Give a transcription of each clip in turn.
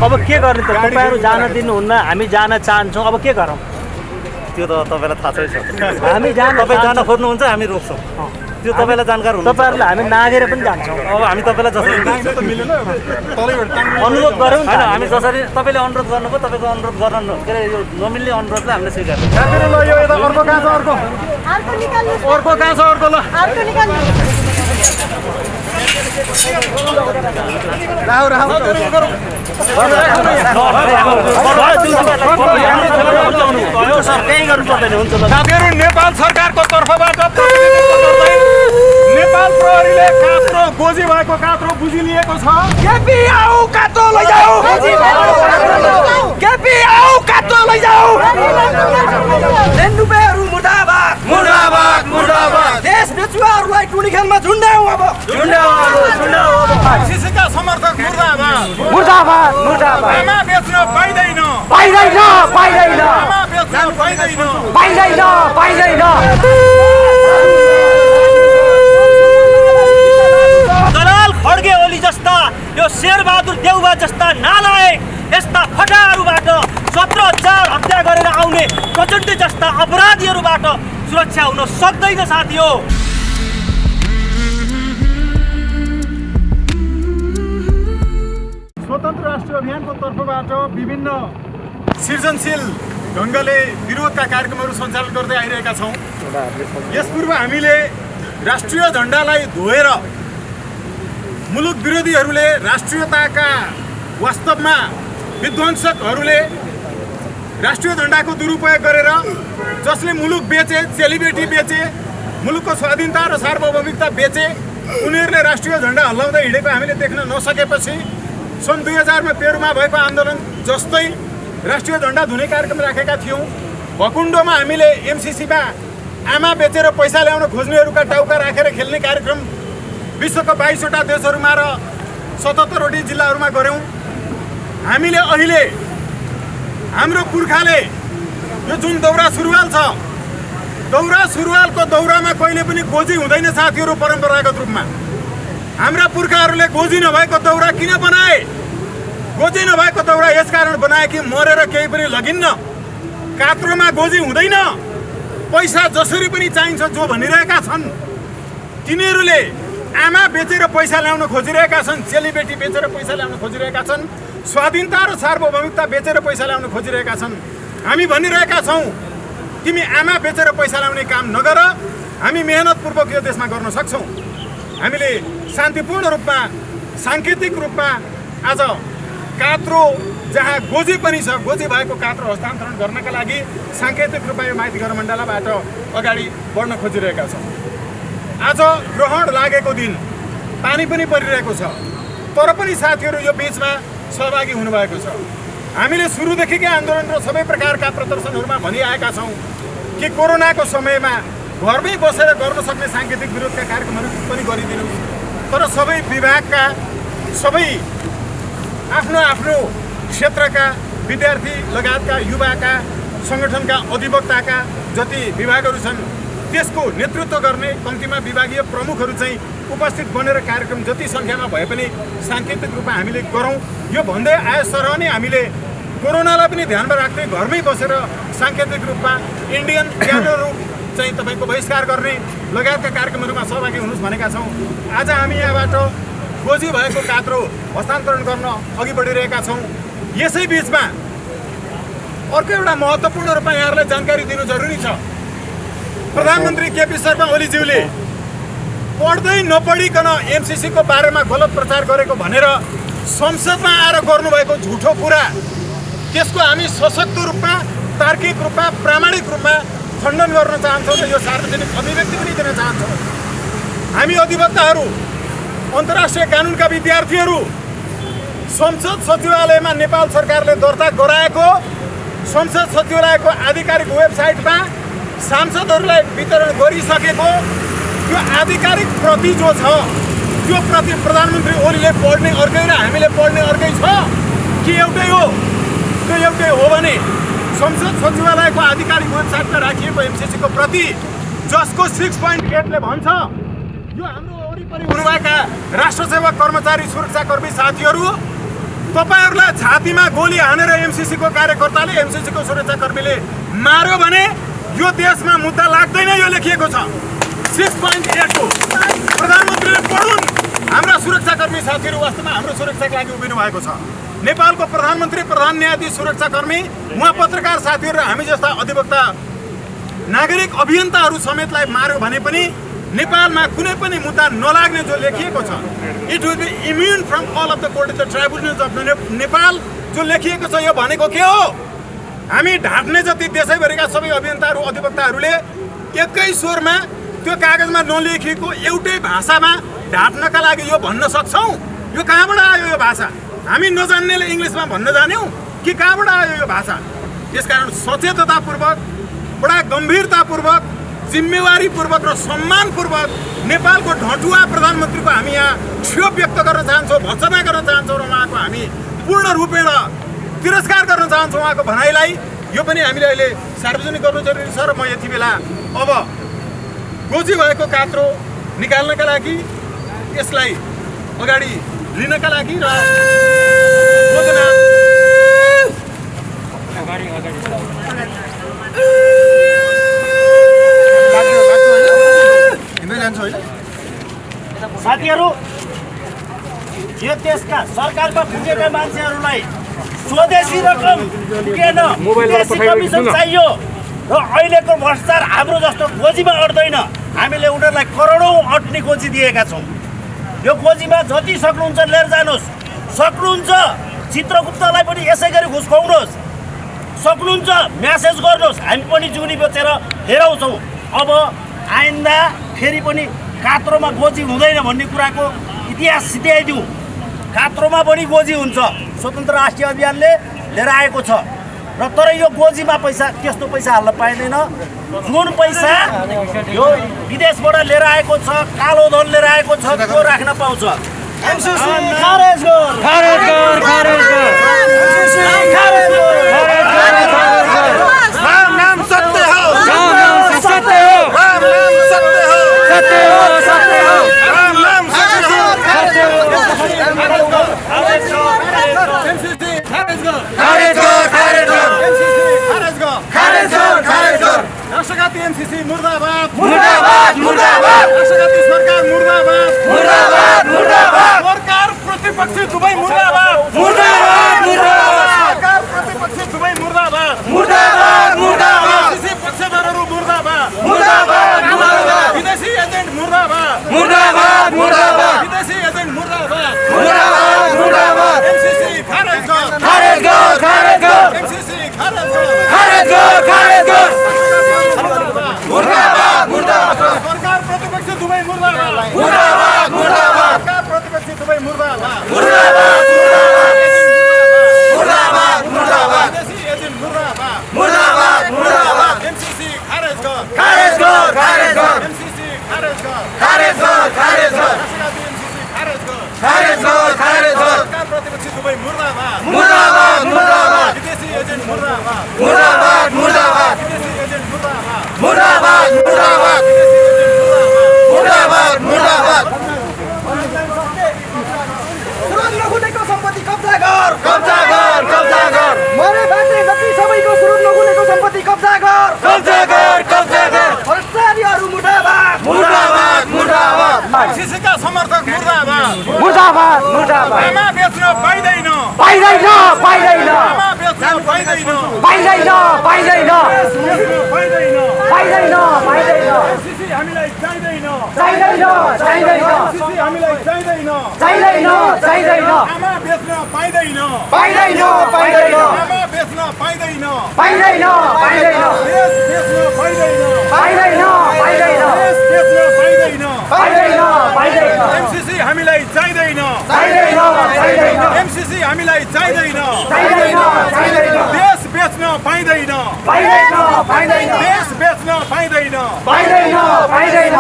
अब के गर्ने त तपाईहरु जान दिनुहुन्न हामी जान चाहन्छौं अब के गरौं त्यो त तपाईलाई थाहा छ हामी जान तपाई जान खोज्नुहुन्छ हामी रोक्छौं त्यो तपाईलाई जानकार हुनुहुन्छ तपाईहरुले हामी नागेर पनि जान्छौं अब हामी तपाईलाई जसरी अनुरोध गरौं हैन हामी जसरी तपाईले अनुरोध गर्नुभयो तपाईको अनुरोध गर्न के रे यो नमिल्ने अनुरोधलाई हामीले स्वीकार गर्छौं साथीहरु ल यो यता अर्को कहाँ छ अर्को निकाल्नु अर्को कहाँ छ अर्को ल अर्को निकाल्नु राहु राहु साथीहरु नेपाल सरकारको तर्फबाट नेपाल प्रहरीले कात्रो गोजी भएको कात्रो बुझी लिएको छ केपी आऊ कात्रो लैजाऊ केपी आऊ कात्रो लैजाऊ लेन्डुपेहरु मुर्दाबाद मुर्दाबाद मुर्दाबाद देश बेचुवाहरुलाई टुनी खेलमा झुन्ड्याऊ अब सीसीका समर्थक मुर्दाबाद मुर्दाबाद मुर्दाबाद आमा बेच्न पाइदैन पाइदैन पाइदैन आमा बेच्न पाइदैन पाइदैन पाइदैन दलाल खड्गे ओली जस्ता यो शेरबहादुर देउबा जस्ता नालायक यस्ता फटाहरूबाट 17,000 हत्या गरेर आउने प्रचण्ड जस्ता अपराधीहरूबाट सुरक्षा हुन सक्दैन साथी हो स्वतन्त्र राष्ट्रिय अभियानको तर्फबाट विभिन्न सृजनशील ढङ्गले विरोधका कार्यक्रमहरू सञ्चालन गर्दै आइरहेका छौँ यसपूर्व हामीले राष्ट्रिय झण्डालाई धोएर मुलुक विरोधीहरूले राष्ट्रियताका वास्तवमा विध्वंसकहरूले राष्ट्रिय झण्डाको दुरुपयोग गरेर जसले मुलुक बेचे सेलिब्रेटी बेचे मुलुकको स्वाधीनता र सार्वभौमिकता बेचे उनीहरूले राष्ट्रिय झण्डा हल्लाउँदै हिँडेको हामीले देख्न नसकेपछि सन् 2000 पेरुमा भएको आन्दोलन जस्तै राष्ट्रिय झण्डा धुने कार्यक्रम राखेका थियौँ भकुण्डोमा हामीले एमसीसीमा आमा बेचेर पैसा ल्याउन खोज्नेहरूका टाउका राखेर खेल्ने कार्यक्रम विश्वका 22वटा देशहरूमा र 77वटा जिल्लाहरूमा गऱ्यौँ हामीले अहिले हाम्रो पुर्खाले यो जुन दौरा सुरुवाल छ दौरा सुरुवालको दौरामा कहिले पनि गोजी हुँदैन साथीहरू परम्परागत रूपमा हाम्रा पुर्खाहरूले गोजी नभएको दौरा किन बनाए गोजी नभएको दौरा यसकारण बनाए कि मरेर केही पनि लगिन्न कात्रोमा गोजी हुँदैन पैसा जसरी पनि चाहिन्छ जो भनिरहेका छन् तिनीहरूले आमा बेचेर पैसा ल्याउन खोजिरहेका छन् चेलीबेटी बेचेर पैसा ल्याउन खोजिरहेका छन् स्वाधीनता र सार्वभौमिकता बेचेर पैसा ल्याउन खोजिरहेका छन् हामी भनिरहेका छौँ तिमी आमा बेचेर पैसा ल्याउने काम नगर हामी मेहनतपूर्वक यो देशमा गर्न सक्छौँ हामीले शान्तिपूर्ण रूपमा साङ्केतिक रूपमा आज कात्रो जहाँ गोजी पनि छ गोजी भएको कात्रो हस्तान्तरण गर्नका लागि साङ्केतिक रूपमा यो माइती गरमण्डलाबाट अगाडि बढ्न खोजिरहेका छौँ आज ग्रहण लागेको दिन पानी पनि परिरहेको छ तर पनि साथीहरू यो बिचमा सहभागी हुनुभएको छ हामीले सुरुदेखिकै आन्दोलन र सबै प्रकारका प्रदर्शनहरूमा भनिआएका छौँ कि कोरोनाको समयमा घरमै बसेर गर्न सक्ने साङ्केतिक विरोधका कार्यक्रमहरू पनि गरिदिनु तर सबै विभागका सबै आफ्नो आफ्नो क्षेत्रका विद्यार्थी लगायतका युवाका सङ्गठनका अधिवक्ताका जति विभागहरू छन् त्यसको नेतृत्व गर्ने कम्तीमा विभागीय प्रमुखहरू चाहिँ उपस्थित बनेर कार्यक्रम जति सङ्ख्यामा भए पनि साङ्केतिक रूपमा हामीले गरौँ यो भन्दै आए सरह नै हामीले कोरोनालाई पनि ध्यानमा राख्दै घरमै बसेर साङ्केतिक रूपमा इन्डियन क्यानोहरू चाहिँ तपाईँको बहिष्कार गर्ने लगायतका कार्यक्रमहरूमा सहभागी हुनुहोस् भनेका छौँ आज हामी यहाँबाट गोजी भएको कात्रो हस्तान्तरण गर्न अघि बढिरहेका छौँ यसै बिचमा अर्को एउटा महत्त्वपूर्ण रूपमा यहाँहरूलाई जानकारी दिनु जरुरी छ प्रधानमन्त्री केपी शर्मा ओलीज्यूले पढ्दै नपढिकन एमसीसीको बारेमा गलत प्रचार गरेको भनेर संसदमा आएर गर्नुभएको झुठो कुरा त्यसको हामी सशक्त रूपमा तार्किक रूपमा प्रामाणिक रूपमा खण्डन गर्न चाहन्छौँ र यो सार्वजनिक अभिव्यक्ति पनि दिन चाहन्छौँ हामी अधिवक्ताहरू अन्तर्राष्ट्रिय कानुनका विद्यार्थीहरू संसद सचिवालयमा नेपाल सरकारले दर्ता गराएको संसद सचिवालयको आधिकारिक वेबसाइटमा सांसदहरूलाई वितरण गरिसकेको त्यो आधिकारिक प्रति जो छ त्यो प्रति प्रधानमन्त्री ओलीले पढ्ने अर्कै र हामीले पढ्ने अर्कै छ कि एउटै हो त्यो एउटै हो भने संसद सचिवालयको आधिकारिक वेबसाइटमा राखिएको एमसीसीको प्रति जसको 6.8 ले भन्छ यो हाम्रो वरिपरि कर्मचारी हुनुभएका राष्ट्र सेवक कर्मचारी सुरक्षाकर्मी साथीहरू, तपाईहरूलाई छातीमा गोली हानेर एमसिसीको कार्यकर्ताले एमसिसीको सुरक्षाकर्मीले मार्यो भने यो देशमा मुद्दा लाग्दैन। यो लेखिएको छ 6.8 को। प्रधानमन्त्रीले पढुन्। हाम्रा सुरक्षाकर्मी साथीहरू वास्तवमा हाम्रो सुरक्षाको लागि उभिनु भएको छ। नेपालको प्रधानमन्त्री, प्रधान न्यायाधीश, सुरक्षाकर्मी, उहाँ पत्रकार साथीहरू र हामी जस्ता अधिवक्ता नागरिक अभियन्ताहरू समेतलाई मार्यो भने पनि नेपालमा कुनै पनि मुद्दा नलाग्ने जो लेखिएको छ, it will be immune from all of the court of the tribunals of Nepal जो लेखिएको छ। यो भनेको के हो? हामी ढाँट्ने जति देशैभरिका सबै अभियन्ताहरू अधिवक्ताहरूले एकै स्वरमा त्यो कागजमा नलेखिएको एउटै भाषामा ढाँट्नका लागि यो भन्न सक्छौँ? यो कहाँबाट आयो यो भाषा? हामी नजान्नेले इङ्ग्लिसमा भन्न जान्यौँ कि कहाँबाट आयो यो भाषा? त्यसकारण सचेततापूर्वक, बडा गम्भीरतापूर्वक, जिम्मेवारीपूर्वक र सम्मानपूर्वक नेपालको ढटुवा प्रधानमन्त्रीको हामी यहाँ क्षोभ व्यक्त गर्न चाहन्छौँ, भर्त्सना गर्न चाहन्छौँ र उहाँको हामी पूर्ण रूपेण तिरस्कार गर्न चाहन्छौँ उहाँको भनाइलाई। यो पनि हामीले अहिले सार्वजनिक गर्नु जरुरी छ। र म यति बेला अब गोजी भएको कात्रो निकाल्नका लागि, यसलाई अगाडि लिनका लागि र साथीहरू, यो देशका सरकारमा पुगेका मान्छेहरूलाई स्वदेशी रकम पुगेन, विदेशी कमिसन चाहियो र अहिलेको भ्रष्टाचार हाम्रो जस्तो गोजीमा अट्दैन। हामीले उनीहरूलाई करोडौँ अट्ने गोजी दिएका छौँ। यो गोजीमा जति सक्नुहुन्छ लिएर जानुहोस्। सक्नुहुन्छ चित्रगुप्तलाई पनि यसै गरी घुस खुवाउनुहोस्। सक्नुहुन्छ म्यासेज गर्नुहोस्, हामी पनि जुनी बेचेर हेराउँछौँ। अब आइन्दा फेरि पनि कात्रोमा गोजी हुँदैन भन्ने कुराको इतिहास सिध्याइदिउँ। कात्रोमा पनि गोजी हुन्छ। स्वतन्त्र राष्ट्रिय अभियानले लिएर आएको छ र तर यो गोजीमा पैसा, त्यस्तो पैसा हाल्न पाइँदैन। जुन पैसा यो विदेशबाट लिएर आएको छ, कालो धन लिएर आएको छ, त्यो राख्न पाउँछ। राष्ट्रघाती एमसिसी मुर्दाबाद, मुर्दाबाद, मुर्दाबाद। राष्ट्रघाती सरकार मुर्दाबाद, मुर्दाबाद, मुर्दाबाद। सरकार प्रतिपक्षी दुवै मुर्दाबाद, मुर्दाबाद, मुर्दाबाद। सरकार प्रतिपक्षी दुवै मुर्दाबाद, मुर्दाबाद, मुर्दाबाद। एमसिसी पक्षधरहरू मुर्दाबाद, मुर्दाबाद, मुर्दाबाद। विदेशी एजेन्ट मुर्दाबाद, मुर्दाबाद, मुर्दाबाद। विदेशी एजेन्ट मुर्दाबाद, मुर्दाबाद, मुर्दाबाद। एमसिसी खारेज गर, खारेज गर, खारेज गर। एमसिसी खारेज गर, खारेज गर, खारेज गर। मुर्दाबाद, मुर्दाबाद। सरकार प्रतिपक्षी दुवै मुर्दाबाद, मुर्दाबाद, मुर्दाबाद। सरकार प्रतिपक्षी दुवै मुर्दाबाद, मुर्दाबाद, मुर्दाबाद, मुर्दाबाद। विदेशी एजेन्ट मुर्दाबाद, मुर्दाबाद, मुर्दाबाद। एमसिसी खारेज गर, खारेज गर, खारेज गर। एमसिसी खारेज गर, खारेज गर, खारेज गर। राष्ट्रघाती एमसिसी खारेज गर, खारेज गर, खारेज गर। सरकार प्रतिपक्षी दुवै मुर्दाबाद, मुर्दाबाद, मुर्दाबाद। विदेशी एजेन्ट मुर्दाबाद, मुर्दाबाद, मुर्दाबाद। विदेशी एजेन्ट मुर्दाबाद, मुर्दाबाद, मुर्दाबाद। मुर्दाबाद, मुर्दाबाद। सुरुज नगुनेको सम्पत्ति कब्जा गर, कब्जा गर, कब्जा गर। मरे बाँच्ने जति सबैको सुरुज नगुनेको सम्पत्ति कब्जा गर, कब्जा गर, कब्जा गर। भ्रष्टाचारीहरू मुर्दाबाद, मुर्दाबाद, मुर्दाबाद। एमसिसीका समर्थक मुर्दाबाद, मुर्दाबाद, मुर्दाबाद। आमा बेच्न पाइँदैन, पाइँदैन, पाइँदैन, आमा बेच्न पाइँदैन, पाइँदैन, पाइँदैन, पाइँदैन। पाइँदैन, पाइँदैन। एमसिसी हामीलाई चाहिँदैन, चाहिँदैन, चाहिँदैन, एमसिसी हामीलाई चाहिँदैन। चाहिँदैन, चाहिँदैन, आमा बेच्न पाइँदैन, पाइँदैन, पाइँदैन, आमा बेच्न पाइँदैन, पाइँदैन, पाइँदैन, देश बेच्न पाइँदैन, पाइँदैन, पाइँदैन, देश बेच्न पाइँदैन। पाइँदैन, पाइँदैन, एमसिसी हामीलाई चाहिँदैन, चाहिँदैन, चाहिँदैन, एमसिसी हामीलाई चाहिँदैन। चाहिँदैन, चाहिँदैन, देश बेच्न पाइँदैन, पाइँदैन, पाइँदैन, देश बेच्न पाइँदैन। पाइँदैन, पाइँदैन।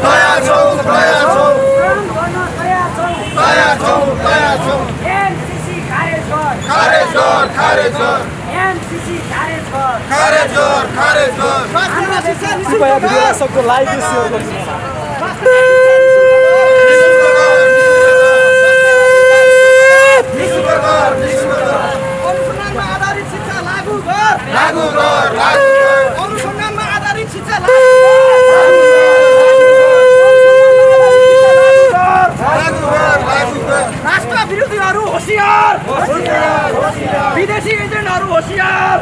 तयार छौँ, तयार छौँ, तयार छौँ, तयार छौँ। एमसिसी खारेज गर, खारेज गर, खारेज गर, एमसिसी खारेज गर। खारेज गर, खारेज गर। कृपया सबको लाइभ सेयर गरिदिनुहोस्। अनुसन्धानमा आधारित शिक्षा लागू गर। अनुसन्धानमा आधारित शिक्षा लागू गर। राष्ट्र विरोधीहरू होशियार। विदेशी एजेन्टहरू होशियार।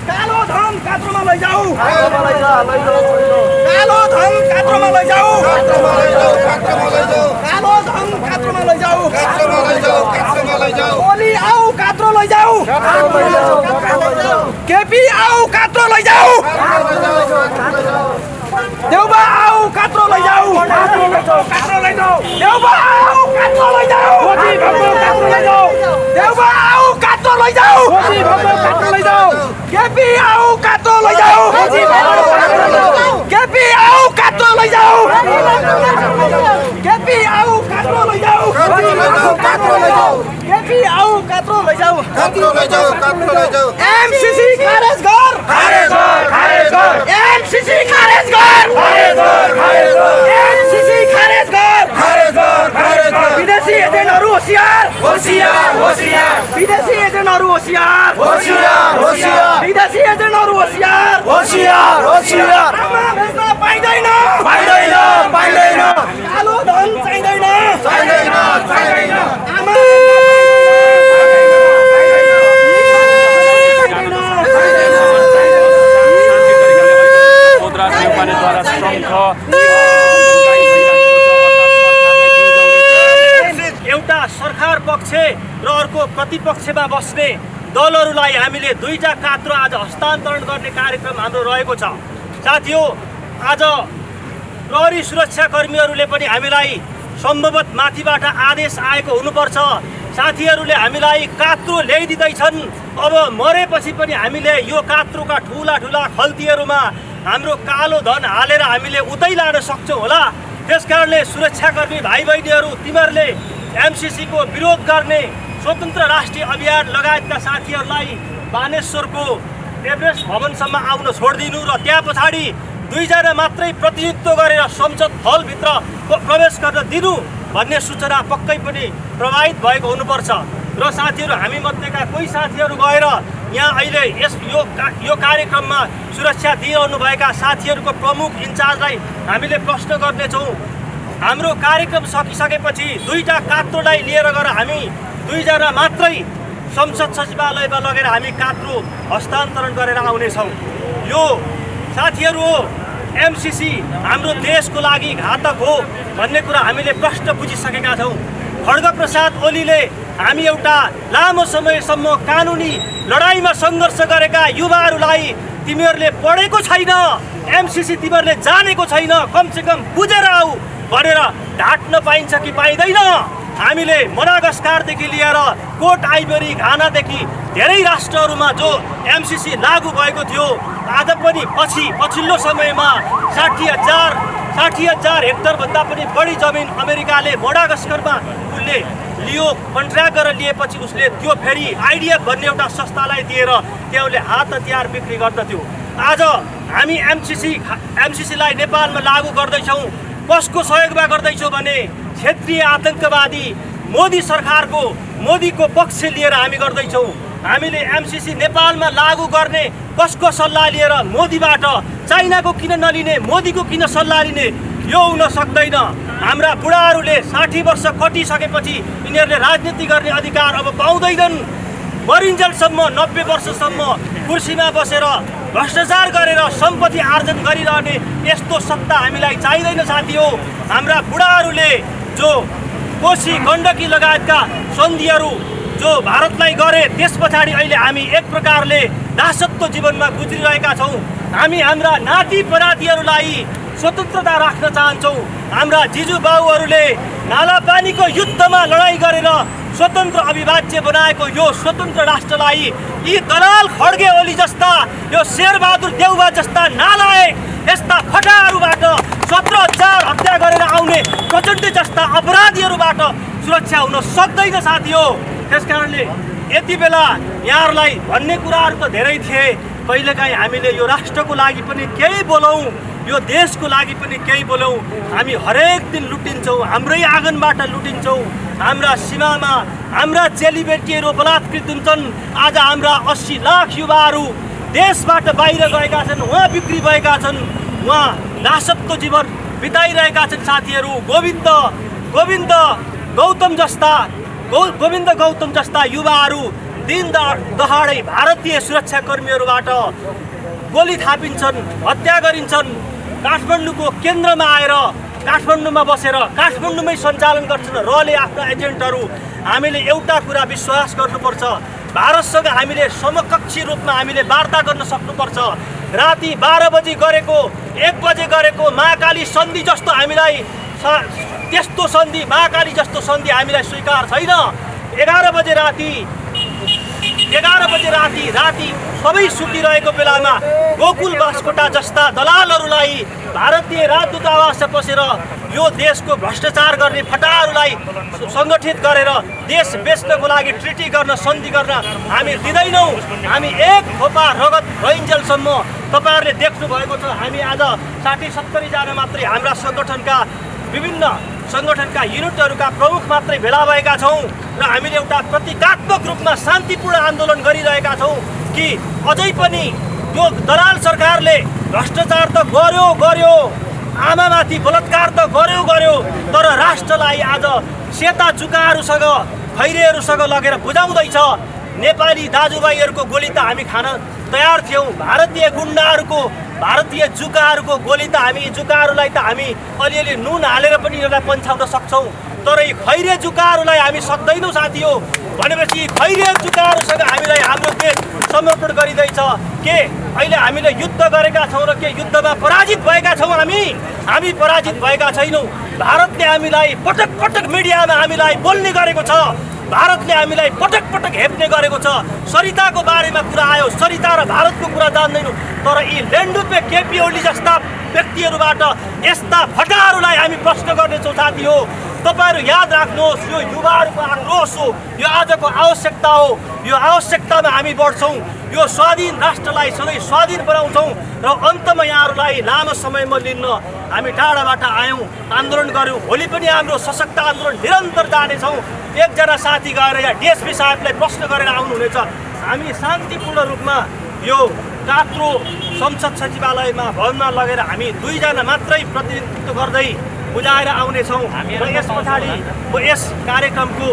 कालो धन कात्रोमा लैजाऊ। कालो धन कात्रोमा लैजाऊ। कालो धन कात्रोमा लैजाऊ। ओली आऊ कात्रो लैजाऊ। केपी आऊ कात्रो लैजाऊ। देउबा आऊ कात्रो लैजाऊ। देउबा आऊ कात्रो लैजाऊ। देउबा आऊ कात्रो लैजाऊ। केपी आऊ कात्रो लैजाऊ। केपी आऊ कात्रो लैजाऊ। केपी आऊ कात्रो लैजाऊ। केपी आऊ कात्रो लैजाऊ। एमसीसी खारेज गर। एमसीसी खारेज गर। एमसीसी खारेज गर। विदेशी एजेन्टहरू होशियार। विदेशी एजेन्टहरू होशियार। विदेशी एजेन्टहरू होशियार। आमा बेच्न पाइँदैन। कालो धन चाहिँदैन। आमा एउटा सरकार पक्ष र अर्को प्रतिपक्षमा बस्ने दलहरूलाई हामीले दुईटा कात्रो आज हस्तान्तरण गर्ने कार्यक्रम हाम्रो रहेको छ। साथीहो, आज प्रहरी सुरक्षाकर्मीहरूले पनि हामीलाई सम्भवत माथिबाट आदेश आएको हुनुपर्छ। साथीहरूले हामीलाई कात्रो ल्याइदिँदैछन्। अब मरेपछि पनि हामीले यो कात्रोका ठुला खल्तीहरूमा हाम्रो कालो धन हालेर हामीले उतै लान सक्छौँ होला। त्यसकारणले सुरक्षाकर्मी भाइ बहिनीहरू, तिमीहरूले एमसीसीको विरोध गर्ने स्वतन्त्र राष्ट्रिय अभियान लगायतका साथीहरूलाई बानेश्वरको एभरेस्ट भवनसम्म आउन छोडिदिनु र त्यहाँ पछाडि 2 जना मात्रै प्रतिनिधित्व गरेर संसद हलभित्र प्रवेश गर्न दिनु भन्ने सूचना पक्कै पनि प्रभावित भएको हुनुपर्छ। र साथीहरू, हामी मध्येका कोही साथीहरू गएर यहाँ अहिले यो कार्यक्रममा सुरक्षा दिइरहनुभएका साथीहरूको प्रमुख इन्चार्जलाई हामीले प्रश्न गर्नेछौँ। हाम्रो कार्यक्रम सकिसकेपछि 2टा कात्रोलाई लिएर गएर हामी 2 जना मात्रै संसद सचिवालयमा लगेर हामी कात्रो हस्तान्तरण गरेर आउनेछौँ। यो साथीहरू हो, एमसीसी हाम्रो देशको लागि घातक हो भन्ने कुरा हामीले प्रश्न बुझिसकेका छौँ। खड्गप्रसाद ओलीले हामी एउटा लामो समयसम्म कानुनी लडाइँमा सङ्घर्ष गरेका युवाहरूलाई तिमीहरूले पढेको छैन, एमसीसी तिमीहरूले जानेको छैन, कमसेकम बुझेर आऊ भनेर ढाट्न पाइन्छ कि पाइँदैन। हामीले मडागास्करदेखि लिएर कोट आइभरी, घानादेखि धेरै राष्ट्रहरूमा जो एमसीसी लागू भएको थियो, आज पनि पछिल्लो समयमा 60,000 हेक्टरभन्दा पनि बढी जमिन अमेरिकाले मडागास्करमा उसले लियो, कन्ट्र्याक्ट गरेर लिएपछि उसले त्यो फेरि आइडिएफ भन्ने एउटा संस्थालाई दिएर त्यहाँ उसले हात हतियार बिक्री गर्दथ्यो। आज हामी एमसीसीलाई नेपालमा लागू गर्दैछौँ। कसको सहयोगमा गर्दैछौँ भने क्षेत्रीय आतङ्कवादी मोदीको पक्ष लिएर हामी गर्दैछौँ। हामीले एमसीसी नेपालमा लागू गर्ने कसको सल्लाह लिएर? मोदीबाट। चाइनाको किन नलिने, मोदीको किन सल्लाह लिने? यो हुन सक्दैन। हाम्रा बुढाहरूले 60 वर्ष कटिसकेपछि यिनीहरूले राजनीति गर्ने अधिकार अब पाउँदैनन्। मरिन्जेलसम्म 90 वर्षसम्म कुर्सीमा बसेर भ्रष्टाचार गरेर सम्पत्ति आर्जन गरिरहने यस्तो सत्ता हामीलाई चाहिँदैन साथी हो। हाम्रा बुढाहरूले जो कोशी, गण्डकी लगायतका सन्धिहरू जो भारतलाई गरे, त्यस पछाडि अहिले हामी एक प्रकारले दासत्व जीवनमा गुज्रिरहेका छौँ। हामी हाम्रा नाति परातीहरूलाई स्वतन्त्रता राख्न चाहन्छौँ। हाम्रा जिजुबाउहरूले नालापानीको युद्धमा लडाइँ गरेर स्वतन्त्र अविभाज्य बनाएको यो स्वतन्त्र राष्ट्रलाई यी दलाल खड्गे ओली जस्ता, यो शेरबहादुर देउवा जस्ता नालायक, यस्ता फटाहरूबाट 17,000 हत्या गरेर आउने प्रचण्ड जस्ता अपराधीहरूबाट सुरक्षा हुन सक्दैन साथी हो। त्यसकारणले यति बेला यहाँहरूलाई भन्ने कुराहरू त धेरै थिए। कहिलेकाहीँ हामीले यो राष्ट्रको लागि पनि केही बोलौँ, यो देशको लागि पनि केही बोलौँ। हामी हरेक दिन लुटिन्छौँ, हाम्रै आँगनबाट लुटिन्छौँ। हाम्रा सीमामा हाम्रा चेलीबेटीहरू बलात्कृत हुन्छन्। आज हाम्रा 80 लाख युवाहरू देशबाट बाहिर गएका छन्, उहाँ बिक्री भएका छन्, उहाँ दासत्व जीवन बिताइरहेका छन्। साथीहरू, गोविन्द गौतम जस्ता युवाहरू दिन दहाडै भारतीय सुरक्षाकर्मीहरूबाट गोली थापिन्छन्, हत्या गरिन्छन्। काठमाडौँको केन्द्रमा आएर काठमाडौँमा बसेर काठमाडौँमै सञ्चालन गर्छन् रहले आफ्ना एजेन्टहरू। हामीले एउटा कुरा विश्वास गर्नुपर्छ, भारतसँग हामीले समकक्षी रूपमा हामीले वार्ता गर्न सक्नुपर्छ। राति 12 बजी गरेको 1 बजे गरेको महाकाली सन्धि जस्तो हामीलाई त्यस्तो सन्धि महाकाली जस्तो सन्धि हामीलाई स्वीकार छैन। 11 बजे राति सबै सुतिरहेको बेलामा गोकुल बास्कोटा जस्ता दलालहरूलाई भारतीय राजदूतावासमा पसेर यो देशको भ्रष्टाचार गर्ने फटाहरूलाई सङ्गठित गरेर देश बेच्नको लागि ट्रिटी गर्न सन्धि गर्न हामी दिँदैनौँ। हामी एक थोपा रगत रहिन्जेलसम्म तपाईँहरूले देख्नु भएको छ। हामी आज 60-70 जना मात्रै हाम्रा विभिन्न सङ्गठनका युनिटहरूका प्रमुख मात्रै भेला भएका छौँ र हामीले एउटा प्रतीकात्मक रूपमा शान्तिपूर्ण आन्दोलन गरिरहेका छौँ कि अझै पनि यो दलाल सरकारले भ्रष्टाचार त गर्यो, आमामाथि बलात्कार त गर्यो, तर राष्ट्रलाई आज सेता जुकाहरूसँग खैरेहरूसँग लगेर बुझाउँदैछ। नेपाली दाजुभाइहरूको गोली त हामी खान तयार थियौँ। भारतीय जुकाहरूको गोली त जुकाहरूलाई त हामी अलिअलि नुन हालेर पनि यसलाई पन्छाउन सक्छौँ, तर यी खैरे जुकाहरूलाई हामी सक्दैनौँ। साथी हो भनेपछि खैरे जुकाहरूसँग हामीलाई हाम्रो देश समर्पण गरिँदैछ। के अहिले हामीले युद्ध गरेका छौँ र के युद्धमा पराजित भएका छौँ? हामी पराजित भएका छैनौँ। भारतले हामीलाई पटक पटक मिडियामा हामीलाई बोल्ने गरेको छ, भारतले हामीलाई पटक पटक हेप्ने गरेको छ। सरिताको बारेमा कुरा आयो, सरिता र भारतको कुरा जान्दैनौँ, तर यी लेन्डुपे केपी ओली जस्ता व्यक्तिहरूबाट यस्ता फटाहरूलाई हामी प्रश्न गर्नेछौँ। साथी हो, तपाईँहरू याद राख्नुहोस्, यो युवाहरूको आक्रोश हो, यो आजको आवश्यकता हो। यो आवश्यकतामा हामी बढ्छौँ, यो स्वाधीन राष्ट्रलाई सधैँ स्वाधीन बनाउँछौँ र अन्तमा यहाँहरूलाई लामो समयमा लिन्न हामी टाढाबाट आयौँ, आन्दोलन गऱ्यौँ। भोलि पनि हाम्रो सशक्त आन्दोलन निरन्तर जानेछौँ। एकजना साथी गएर यहाँ डिएसपी साहबलाई प्रश्न गरेर आउनुहुनेछ। हामी शान्तिपूर्ण रूपमा यो कात्रो संसद सचिवालयमा भवनमा लगेर हामी 2 जना मात्रै प्रतिनिधित्व गर्दै बुझाएर आउनेछौँ र यस पछाडि यस कार्यक्रमको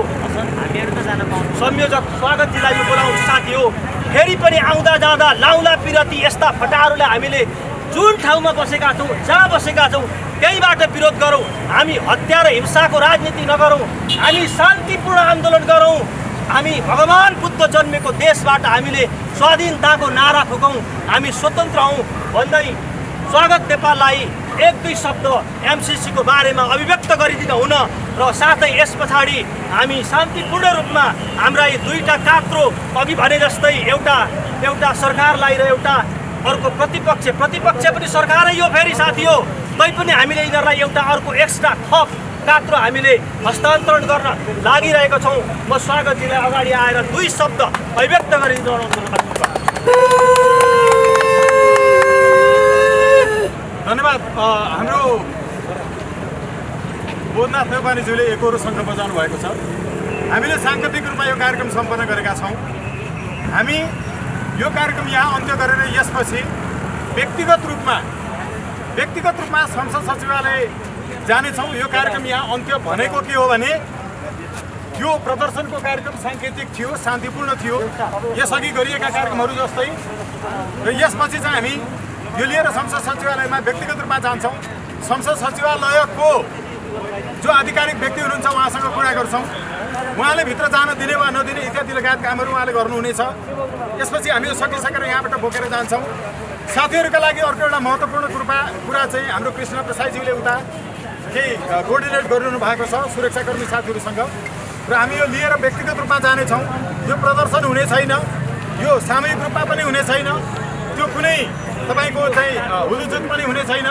संयोजक स्वागतजीलाई म बोलाउँछु। साथी हो, फेरि पनि आउँदा जाँदा लाउला पिरती यस्ता फटाहरूले हामीले जुन ठाउँमा बसेका छौँ, जहाँ बसेका छौँ त्यहीबाट विरोध गरौँ। हामी हत्या र हिंसाको राजनीति नगरौँ, हामी शान्तिपूर्ण आन्दोलन गरौँ। हामी भगवान बुद्ध जन्मेको देशबाट हामीले स्वाधीनताको नारा फुकौँ, हामी स्वतन्त्र हौँ भन्दै स्वागत नेपाललाई 1-2 शब्द एमसिसीको बारेमा अभिव्यक्त गरिदिन हुन र साथै यस पछाडि हामी शान्तिपूर्ण रूपमा हाम्रा यी 2टा कात्रो अघि भने जस्तै एउटा सरकारलाई र एउटा अर्को प्रतिपक्ष पनि सरकारै हो फेरि। साथी हो, तैपनि हामीले यिनीहरूलाई एउटा अर्को एक्स्ट्रा थप कात्रो हामीले हस्तान्तरण गर्न लागिरहेका छौँ। म स्वागतजीलाई अगाडि आएर 2 शब्द अभिव्यक्त गरिदिनु धन्यवाद। हाम्रो बोधनाथ नेपालीज्यूले एकोहोरो शङ्ख बजाउनु भएको छ। हामीले सांगठिक रूपमा यो कार्यक्रम सम्पन्न गरेका छौँ। हामी यो कार्यक्रम यहाँ अन्त्य गरेर यसपछि व्यक्तिगत रूपमा संसद सचिवालय जानेछौँ। यो कार्यक्रम यहाँ अन्त्य भनेको के हो भने यो प्रदर्शनको कार्यक्रम साङ्केतिक थियो, शान्तिपूर्ण थियो, यसअघि गरिएका कार्यक्रमहरू जस्तै। र यसपछि चाहिँ हामी यो लिएर संसद सचिवालयमा व्यक्तिगत रूपमा जान्छौँ। संसद सचिवालयको जो आधिकारिक व्यक्ति हुनुहुन्छ उहाँसँग कुरा गर्छौँ। उहाँले भित्र जान दिने वा नदिने इत्यादि लगायत कामहरू उहाँले गर्नुहुनेछ। यसपछि हामी यो सकिसकेर यहाँबाट बोकेर जान्छौँ। साथीहरूका लागि अर्को एउटा महत्त्वपूर्ण कुरा चाहिँ हाम्रो कृष्ण प्रसादज्यूले उता केही कोअर्डिनेट गरिरहनु भएको छ सुरक्षाकर्मी साथीहरूसँग, र हामी यो लिएर व्यक्तिगत रूपमा जानेछौँ। यो प्रदर्शन हुने छैन, यो सामूहिक रूपमा पनि हुने छैन, त्यो कुनै तपाईँको चाहिँ हुलुजुत पनि हुने छैन।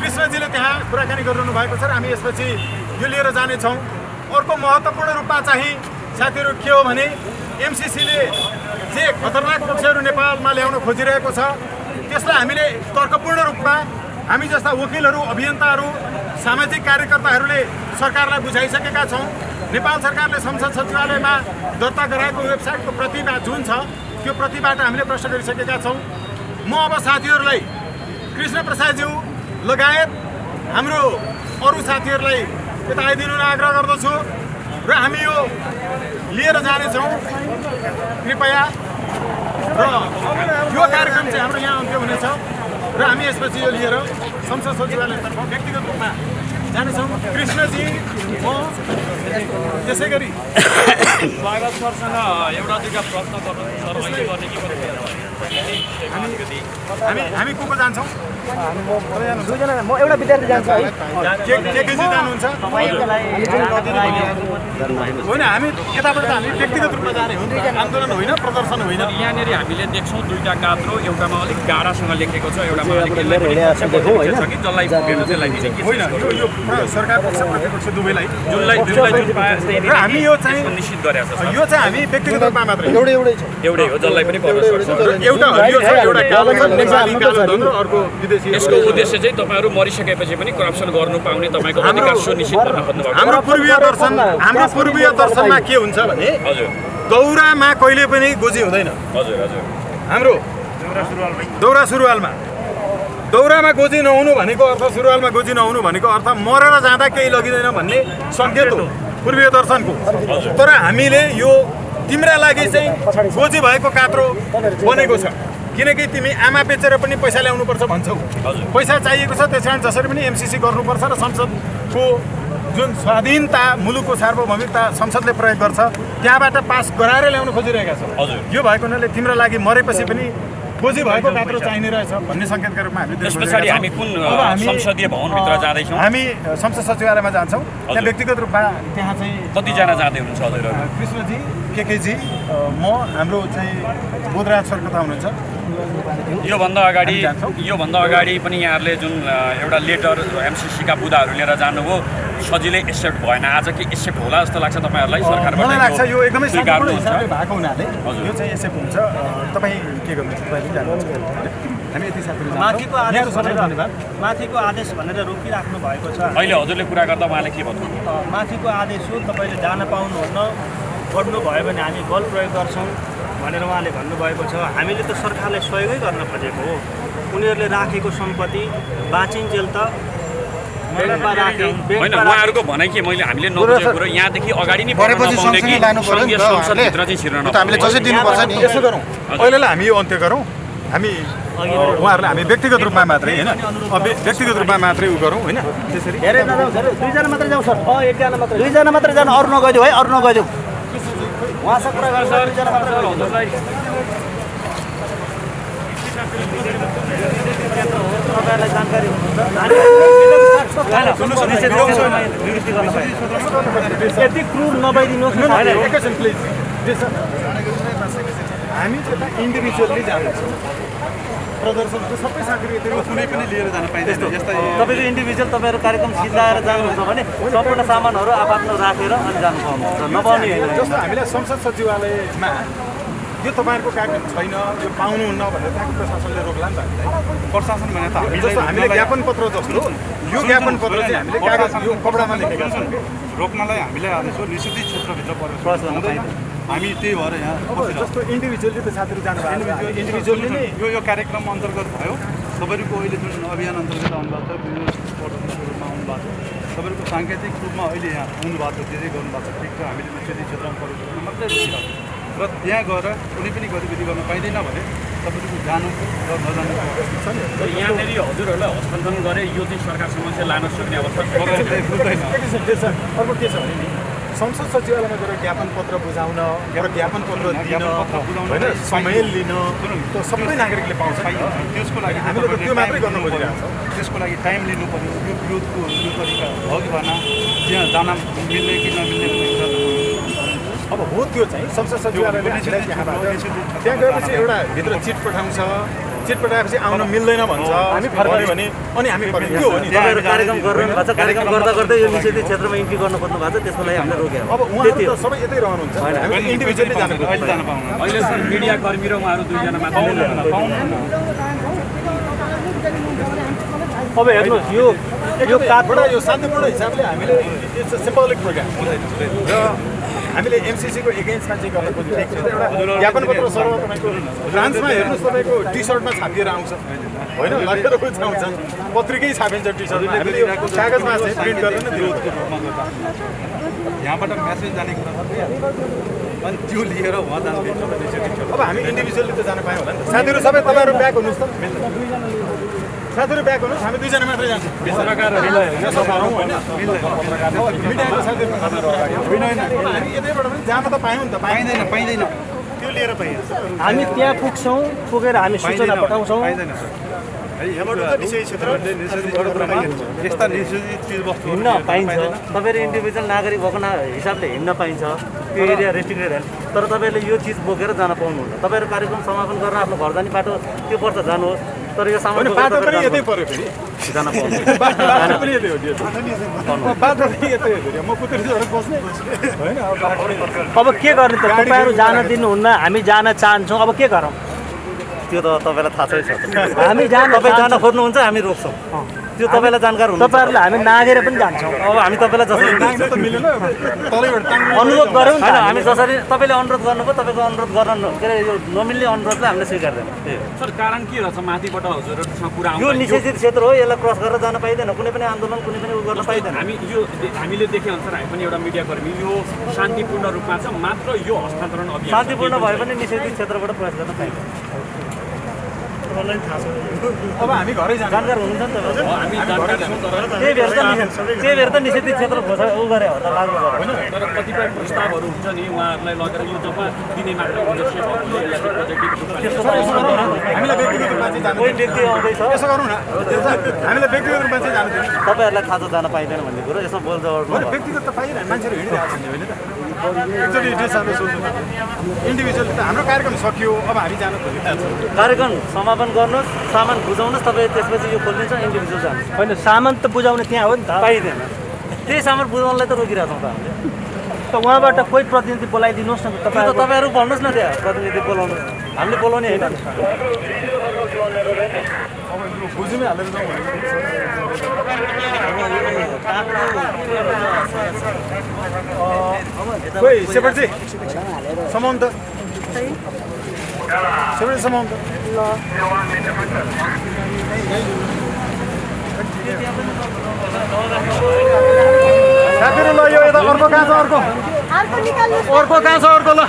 कृष्णजीले त्यहाँ कुराकानी गरिरहनु भएको छ र हामी यसपछि यो लिएर जानेछौँ। अर्को महत्त्वपूर्ण रूपमा चाहिँ साथीहरू के हो भने एमसिसीले जे खतरनाक पक्षहरू नेपालमा ल्याउन खोजिरहेको छ त्यसलाई हामीले तर्कपूर्ण रूपमा हामी जस्ता वकिलहरू अभियन्ताहरू सामाजिक कार्यकर्ताहरूले सरकारलाई बुझाइसकेका छौँ। नेपाल सरकारले संसद सचिवालयमा दर्ता गराएको वेबसाइटको प्रतिमा जुन छ त्यो प्रतिबाट हामीले प्रश्न गरिसकेका छौँ। म अब साथीहरूलाई कृष्ण प्रसादज्यू लगायत हाम्रो अरू साथीहरूलाई यता आइदिनु आग्रह गर्दछु र हामी यो लिएर जानेछौँ कृपया। र यो कार्यक्रम चाहिँ हाम्रो यहाँ अन्त्य हुनेछ र हामी यसपछि यो लिएर संसद सचिवालयतर्फ व्यक्तिगत रूपमा जानेछौँ। कृष्णजी म त्यसै गरी स्वागत सरसँग एउटा दुईवटा प्रश्न गर्नु सर अहिले गर्ने कि हामी को जान्छौँ? दुईजना म एउटा विद्यार्थी जान्छ है। केजी जानुहुन्छ? होइन हामी यताबाट त हामी व्यक्तिगत रूपमा जाने हो, आन्दोलन होइन, प्रदर्शन होइन। यहाँनिर हामीले देख्छौँ दुईवटा कात्रो, एउटामा अलिक गाडासँग लेखेको छ, एउटामा अलिक कि जसलाई भेट्नु चाहिँ लागि होइन, यो सरकार पक्ष प्रतिपक्ष दुवैलाई जुन र हामी यो चाहिँ निश्चित गरेको छ। यो चाहिँ हामी व्यक्तिगत रूपमा मात्रै एउटै हो, जसलाई पनि पर्न सक्छ। एउटा हरियो छ, एउटा कालो छ, नेपाली कालो धन र अर्को विदेशी। यसको उद्देश्य चाहिँ तपाईँहरू मरिसकेपछि पनि करप्सन गर्नु पाउने तपाईँको अधिकार सुनिश्चित गर्न खोज्नु भएको। हाम्रो पूर्वीय दर्शनमा के हुन्छ भने हजुर दौरामा कहिले पनि गोजी हुँदैन। हजुर हजुर हाम्रो दौरा सुरुवालमा दौरामा गोजी नहुनु भनेको अर्थ, सुरुवालमा गोजी नहुनु भनेको अर्थ मरेर जाँदा केही लगिँदैन भन्ने सङ्केत हो पूर्वीय दर्शनको। तर हामीले यो तिम्रा लागि चाहिँ गोजी भएको कात्रो बनेको छ, किनकि तिमी आमा बेचेर पनि पैसा ल्याउनुपर्छ भन्छौ। पैसा चाहिएको छ, त्यस कारण जसरी पनि एमसिसी गर्नुपर्छ र संसदको जुन स्वाधीनता, मुलुकको सार्वभौमिकता संसदले प्रयोग गर्छ त्यहाँबाट पास गराएर ल्याउन खोजिरहेका छौँ। यो भएको हुनाले तिम्रो लागि मरेपछि पनि गोजी भएको कात्रो चाहिने रहेछ भन्ने सङ्केतका रूपमा हामीले त्यस पछाडि हामी कुन संसदीय भवनभित्र जाँदैछौँ? हामी संसद सचिवालयमा जान्छौँ। त्यहाँ व्यक्तिगत रूपमा त्यहाँ चाहिँ कतिजना जाँदै हुनुहुन्छ हजुरहरू? कृष्णजी, केकेजी, म, हाम्रो चाहिँ बोधराज सर कता हुनुहुन्छ? योभन्दा अगाडि पनि यहाँहरूले जुन एउटा लेटर एमसिसीका बुदाहरू लिएर जानुभयो, सजिलै एक्सेप्ट भएन। आज के एक्सेप्ट होला जस्तो लाग्छ तपाईँहरूलाई सरकारबाट? मलाई लाग्छ यो एकदमै स्वीकार्नु शान्तिपूर्ण हिसाबले भएको हुनाले यो चाहिँ एक्सेप्ट हुन्छ। तपाईँ के गर्नुहुन्छ? तपाईँ जानुहुन्छ? हामी यति साथीहरू माथिको आदेश यहाँहरू सबैलाई भनेर धन्यवाद। माथिको आदेश भनेर रोकिराख्नु भएको छ। अहिले हजुरले कुरा गर्दा उहाँले के भन्नु? माथिको आदेश हो, तपाईँले जान पाउनुहुन्न, गर्नुभयो भने हामी बल प्रयोग गर्छौँ भनेर उहाँले भन्नुभएको छ। हामीले त सरकारलाई सहयोगै गर्न खोजेको हो। उनीहरूले राखेको सम्पत्ति बाँचिन्जेल त ब्याङ्कमा राखे, होइन, उहाँहरूको भनाइ के मैले हामीले नबुझेको कुरो यहाँदेखि अगाडि नै परेपछि सँगसँगै लानु पर्यो नि त संसदभित्र चाहिँ छिर्न त हामीले जसै दिनुपर्छ नि। यसो गरौँ, पहिलेलाई हामी यो अन्त्य गरौँ। हामी उहाँहरूलाई हामी व्यक्तिगत रूपमा मात्रै होइन, व्यक्तिगत रूपमा मात्रै उ गरौँ होइन। त्यसरी धेरै नजाऊ सर, दुईजना मात्रै जाऊ सर। एकजना मात्रै, दुईजना मात्रै जानु, अरू नगइदेऊ है, अरू नगइदेऊ। उहाँसँग कुरा गर्छ, दुईजना मात्रै जाऊ। तपाईँहरूलाई जानकारी यति क्रूर नभइदिनुहोस् न। एकैछिन प्लिज। हामी चाहिँ इन्डिभिजुअली जान्छौँ प्रदर्शनको सबै साथीहरू कुनै पनि लिएर जान पाइँदैन। जस्तै तपाईँको इन्डिभिजुअल तपाईँहरू कार्यक्रम सिद्धाएर जानुहुन्छ भने सम्पूर्ण सामानहरू आफ्नो राखेर अनि जानु पाउनुहुन्छ, नपाउने होइन। जस्तो हामीलाई संसद सचिवालयमा यो तपाईँहरूको कागज छैन, यो पाउनुहुन्न भनेर त्यहाँको प्रशासनले रोक्ला नि त हामीलाई। प्रशासन भने त जस्तो हामीले ज्ञापन पत्र जस्तो यो ज्ञापन पत्र चाहिँ हामीले कागज यो कपडामा लेखेका छौँ। रोक्नलाई हामीलाई आदेश हो, निषेधित क्षेत्रभित्र प्रवेश गर्न पाइँदैन। हामी त्यही भएर यहाँ जस्तो इन्डिभिजुअली त साथीहरू जानुभएको छ, इन्डिभिजुअली नै यो कार्यक्रम अन्तर्गत भयो। तपाईँहरूको अहिले जुन अभियान अन्तर्गत आउनुभएको छ, विभिन्न प्रदर्शनको रूपमा आउनुभएको छ, तपाईँहरूको साङ्केतिक रूपमा अहिले यहाँ आउनुभएको छ, धेरै गर्नुभएको छ। ठिक छ, हामीले निषेधित क्षेत्रमा प्रवेश गर्न मात्रै रोकिरहेको छ र त्यहाँ गएर कुनै पनि गतिविधि गर्न पाइँदैन भने तपाईँको जानु र नजानु छ नि। यहाँनिर हजुरहरूलाई हस्तान्तरण गरे यो चाहिँ सरकार समक्ष लान सक्ने अवस्था एकैछिन अर्को के छ भने नि संसद सचिवालयमा गएर ज्ञापन पत्र बुझाउन र ज्ञापन पत्र दिन होइन, समय लिन त्यो सबै नागरिकले पाउँछ। त्यसको लागि हामीले त त्यो मात्रै गर्न खोजिरहेको छौँ। त्यसको लागि टाइम लिनु पर्यो। यो विरोधको यो तरिका हो कि भएन, त्यहाँ जान मिल्ने कि नमिल्ने भन्ने अब हो त्यो चाहिँ संसद सचिवालयले हामीलाई त्यहाँ गएपछि एउटा भित्र चिट पठाउँछ, चिट पठाएपछि आउन मिल्दैन भन्छ, हामी फर्क्यो भने अनि हामी त्यो हो नि। तपाईँहरू कार्यक्रम गरिरहनु भएको छ, कार्यक्रम गर्दा गर्दै यो निषेधित क्षेत्रमा इन्ट्री गर्नु खोज्नु भएको छ, त्यसको लागि हामीले रोक्यो। अब उहाँहरू त सबै यतै रहनुहुन्छ, हामी इन्डिभिजुअली जानु अहिले जान पाउनु। अहिले मिडिया कर्मी र उहाँहरू दुईजना मात्र अब हेर्नुहोस् यो एउटा यो शान्तिपूर्ण हिसाबले हामीले इट्स अ सिम्बोलिक प्रोग्राम र हामीले एमसिसीको एगेन्स्टमा चाहिँ गर्न खोजिरहेको छौँ। एउटा ज्ञापन पत्र सर्व तपाईँको फ्रान्समा हेर्नुहोस् तपाईँको टी सर्टमा छापिएर आउँछ होइन, लगेर आउँछ, पत्रिकै छापिन्छ टी सर्टमा। हामीले यो कागजमा चाहिँ प्रिन्ट गरेर नै दिनु। यहाँबाट म्यासेज जाने कुरा अनि त्यो लिएर उहाँ जानु। अब हामी इन्डिभिजुअली त जान पायौँ होला नि त। साथीहरू सबै तपाईँहरू ब्याक हुनुहोस् त, साथीहरू ब्याक हुनुहोस्, हामी 2 जना मात्रै जान्छौँ। मिडियाको साथीहरू हामी यतैबाट पनि जान त पायौँ नि त। पाइँदैन त्यो लिएर पाइन्छ। हामी त्यहाँ पुग्छौँ, पुगेर हामी सूचना पठाउँछौँ। यस्ता निषेधित चिजवस्तु हिँड्न पाइन्छ। तपाईँहरू इन्डिभिजुअल नागरिक भएको हिसाबले हिँड्न पाइन्छ, त्यो एरिया रेस्ट्रिक्टेड होइन। तर तपाईँहरूले यो चिज बोकेर जान पाउनुहुन्न। तपाईँहरू कार्यक्रम समापन गरेर आफ्नो घर जाने बाटो त्यो पर्छ, जानुहोस्। तर यो सामान बाटो पनि यतै पर्यो फेरि, जान पाउनु बाटो पनि यतै हो, बाटो पनि यतै हो फेरि। म पुत्रीबाट बस्ने होइन। अब के गर्ने त? तपाईँहरू जान दिनुहुन्न, हामी जान चाहन्छौँ, अब के गरौँ? त्यो त तपाईँलाई थाहा छ। हामी तपाईँ जान खोज्नुहुन्छ, हामी रोक्छौँ। त्यो तपाईँलाई जानकार हुन्छ। तपाईँहरूले हामी नागेर पनि जान्छौँ। अब हामी तपाईँलाई जसरी नाग्न त मिलेन, तलैबाट टाङ्नु। अनुरोध गरौँ होइन, हामी जसरी तपाईँले अनुरोध गर्नुभयो, तपाईँको अनुरोध गर्न के अरे यो नमिल्ने अनुरोधलाई हामीले स्वीकार्दैन। सर कारण के रहेछ माथिबाट हजुरहरूसँग कुरा यो निषेधित क्षेत्र हो, यसलाई क्रस गरेर जान पाइँदैन। कुनै पनि आन्दोलन कुनै पनि उ गर्न पाइँदैन। हामीले देखे अनुसार हामी पनि एउटा मिडियाकर्मी यो शान्तिपूर्ण रूपमा छ, मात्र यो हस्तान्तरण अभियान शान्तिपूर्ण भए पनि निषेधित क्षेत्रबाट प्रवेश गर्न पाइँदैन। अब हामी घरै जान्छ। जानकार हुनुहुन्छ नि त। हामी जानकारी छौँ, त्यही भएर त निषेधित क्षेत्र उ गरे हो त, लागू गरे। तर कतिपय प्रस्तावहरू हुन्छ नि उहाँहरूलाई लगेर यो जम्मा दिने मात्र उद्देश्य भएको या चाहिँ पोजिटिभ हामीलाई व्यक्तिगत रूपमा चाहिँ जानु कोही व्यक्ति आउँदैछ, यसो गरौँ न, हामीलाई व्यक्तिगत रूपमा चाहिँ जानु दिनु। तपाईँहरूलाई थाहा छ जान पाइँदैन भन्ने कुरो। यसमा बोलजवाब व्यक्तिगत त पाइरहेन, मान्छेहरू हिँडिरहेको छ नि, होइन त। एकचोटि डिसाले सोध्नु, इन्डिभिजुअली त हाम्रो कार्यक्रम सकियो, अब हामी जान खोजिरहेको छौँ। कार्यक्रम समापन गर्नुहोस्, सामान बुझाउनुहोस्, तपाईँ त्यसपछि यो खोलिन्छ, इन्डिभिजुअल जानुहोस्। होइन, सामान त बुझाउने त्यहाँ हो नि त। पाइँदैन। त्यही सामान बुझाउनलाई त रोकिरहेको छौँ त हामीले। त उहाँबाट कोही प्रतिनिधि बोलाइदिनुहोस् न। त्यो त तपाईँहरू भन्नुहोस् न, त्यहाँ प्रतिनिधि बोलाउनुहोस्, हामीले बोलाउने होइन। बुझिमै हालेर जाउँ भनेको। खोइ सेपरेटजी समाउनु त, सेपरेट समाउनु त। साथीहरू ल, यो यता अर्को कहाँ छ? अर्को कहाँ छ? अर्को ल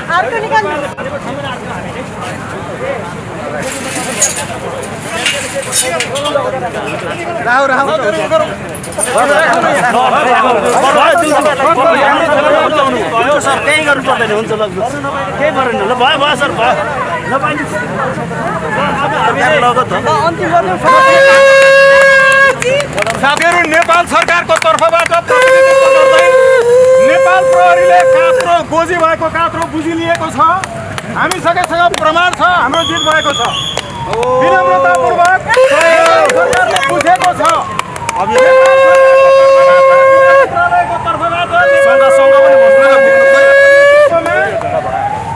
राहु राहु सर केही गर्नु पर्दैन, हुन्छ ल, केही परेन ल, भयो भयो सर, भयो नपाइन्छ। साथीहरू, नेपाल सरकारको तर्फबाट प्रतिनिधित्व गर्दै नेपाल प्रहरीले कात्रो गोजी भएको कात्रो बुझिलिएको छ। हामीसँग प्रमाण छ, हाम्रो जित भएको छ। विनम्रतापूर्वक सरकारले बुझेको छ।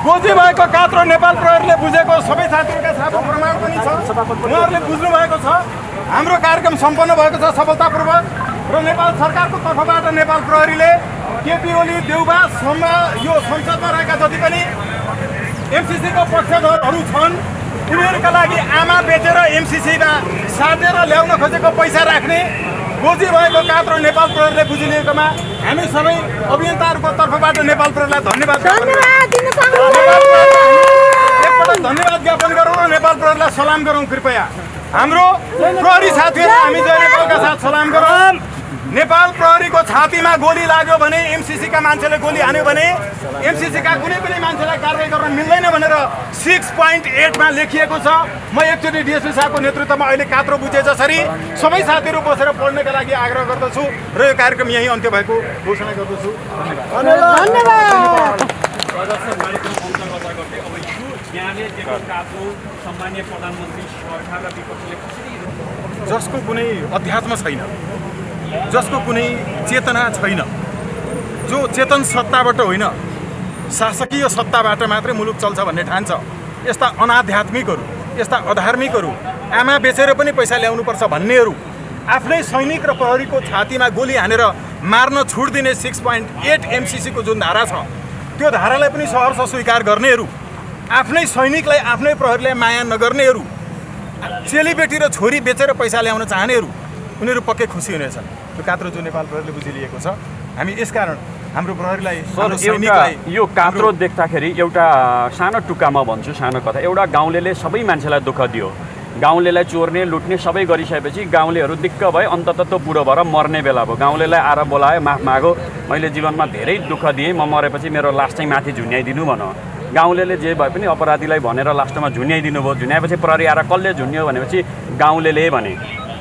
गोजी भएको कात्रो नेपाल प्रहरीले बुझेको सबै साथीहरूका साथमा प्रमाण पनि छ। उहाँहरूले बुझ्नु भएको छ। हाम्रो कार्यक्रम सम्पन्न भएको छ सफलतापूर्वक र नेपाल सरकारको तर्फबाट नेपाल प्रहरीले केपी ओली देउबासम्म यो संसदमा रहेका जति पनि एमसिसीको पक्षधरहरू छन् उनीहरूका लागि आमा बेचेर एमसिसीमा साटेर ल्याउन खोजेको पैसा राख्ने गोजी भएको कात्रो नेपाल प्रहरीले बुझिलिएकोमा हामी सबै अभियन्ताहरूको तर्फबाट नेपाल प्रहरीलाई धन्यवाद एकपटक धन्यवाद ज्ञापन गरौँ र नेपाल प्रहरीलाई सलाम गरौँ। कृपया हाम्रो प्रहरी साथीहरूलाई हामी जय नेपालका साथ सलाम गरौँ। नेपाल प्रहरीको छातीमा गोली लाग्यो भने, एमसिसीका मान्छेले गोली हान्यो भने एमसिसीका कुनै पनि मान्छेलाई कारवाही गर्न मिल्दैन भनेर 6.8 मा लेखिएको छ। म एकचोटि डिएसपी साहबको नेतृत्वमा अहिले कात्रो बुझे जसरी सबै साथीहरू बसेर पढ्नका लागि आग्रह गर्दछु र यो कार्यक्रम यहीँ अन्त्य भएको घोषणा गर्दछु। कार्यक्रम यहाँले देखेको कात्रो सम्माननीय प्रधानमन्त्री सरकार र विपक्षले कसरी जसको कुनै अध्यात्म छैन, जसको कुनै चेतना छैन, जो चेतन सत्ताबाट होइन शासकीय सत्ताबाट मात्रै मुलुक चल्छ भन्ने ठान्छ, यस्ता अनाध्यात्मिकहरू, यस्ता अधार्मिकहरू, आमा बेचेर पनि पैसा ल्याउनुपर्छ भन्नेहरू आफ्नै सैनिक र प्रहरीको छातीमा गोली हानेर मार्न छुट दिने 6.8 MCC को जुन धारा छ त्यो धारालाई पनि सहर्ष स्वीकार गर्नेहरू, आफ्नै सैनिकलाई आफ्नै प्रहरीलाई माया नगर्नेहरू, चेलीबेटी र छोरी बेचेर पैसा ल्याउन चाहनेहरू उनीहरू पक्कै खुसी हुनेछ। त्यो कात्रो जो नेपाल प्रहरीले बुझिलिएको छ। हामी यसकारण हाम्रो प्रहरीलाई हाम्रो सैनिकलाई यो कात्रो देख्दाखेरि एउटा सानो टुक्कामा भन्छु, सानो कथा। एउटा गाउँलेले सबै मान्छेलाई दुःख दियो, गाउँलेलाई चोर्ने लुट्ने सबै गरिसकेपछि गाउँलेहरू दिक्क भए, अन्ततः त्यो बुढो भएर मर्ने बेला भयो। गाउँलेलाई आएर बोलायो, माफ मागो, मैले जीवनमा धेरै दुःख दिएँ, म मरेपछि मेरो लास चाहिँ माथि झुन्याइदिनु भन। गाउँलेले जे भए पनि अपराधीलाई भनेर लास्टमा झुन्याइदिनु भयो। झुन्याएपछि प्रहरी आएर कसले झुन्यो भनेपछि गाउँलेले भने,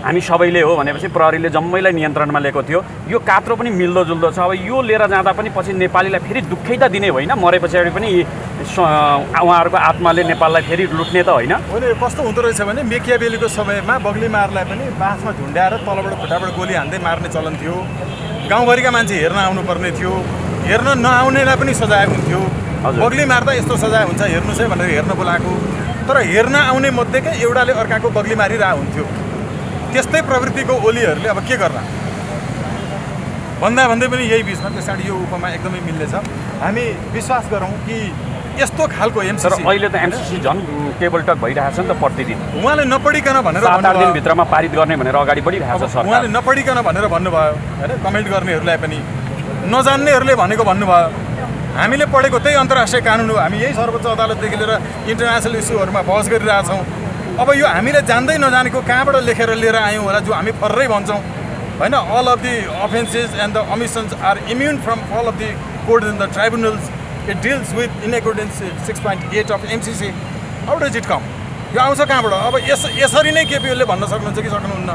हामी सबैले हो भनेपछि प्रहरीले जम्मैलाई नियन्त्रणमा लिएको थियो। यो कात्रो पनि मिल्दोजुल्दो छ। अब यो लिएर जाँदा पनि पछि नेपालीलाई फेरि दुःखै त दिने होइन, मरे पछाडि पनि उहाँहरूको आत्माले नेपाललाई फेरि लुट्ने त होइन। कस्तो हुँदो रहेछ भने मेकियाबेलीको समयमा बग्लीमारलाई पनि बाँसमा झुन्ड्याएर तलबाट खुट्टाबाट गोली हान्दै मार्ने चलन थियो। गाउँभरिका मान्छे हेर्न आउनुपर्ने थियो, हेर्न नआउनेलाई पनि सजाय हुन्थ्यो। बग्ली मार्दा यस्तो सजाय हुन्छ हेर्नुहोस् है भनेर हेर्न बोलाएको, तर हेर्न आउने मध्येकै एउटाले अर्काको बग्ली मारिरहेको हुन्थ्यो। त्यस्तै प्रवृत्तिको ओलीहरूले अब के गर्ला भन्दै पनि यही बिचमा त्यसरी यो उपमा एकदमै मिल्ने छ। हामी विश्वास गरौँ कि यस्तो खालको एमसीसी अहिले त एमसीसी झन् टेबल टक भइरहेछ नि त प्रतिदिन। उहाँले नपढिकन भनेर 7-8 दिनभित्रमा पारित गर्ने भनेर अगाडि बढिरहेछ सरकार। उहाँले नपढिकन भनेर भन्नुभयो होइन, कमेन्ट गर्नेहरूलाई पनि नजान्नेहरूले भनेको भन्नुभयो। हामीले पढेको त्यही अन्तर्राष्ट्रिय कानुन हो। हामी यही सर्वोच्च अदालतदेखि लिएर इन्टरनेसनल इस्युहरूमा बहस गरिरहेछौँ। अब यो हामीले जान्दै नजानेको कहाँबाट लेखेर लिएर आयौँ होला, जो हामी फर्रै भन्छौँ होइन। All of the offences and the omissions are immune from all of the court in the tribunals. It deals with in accordance 6.8 of MCC। How does it come? यो आउँछ कहाँबाट? अब यसरी नै केपी ओलीले भन्न सक्नुहुन्छ कि सक्नुहुन्न?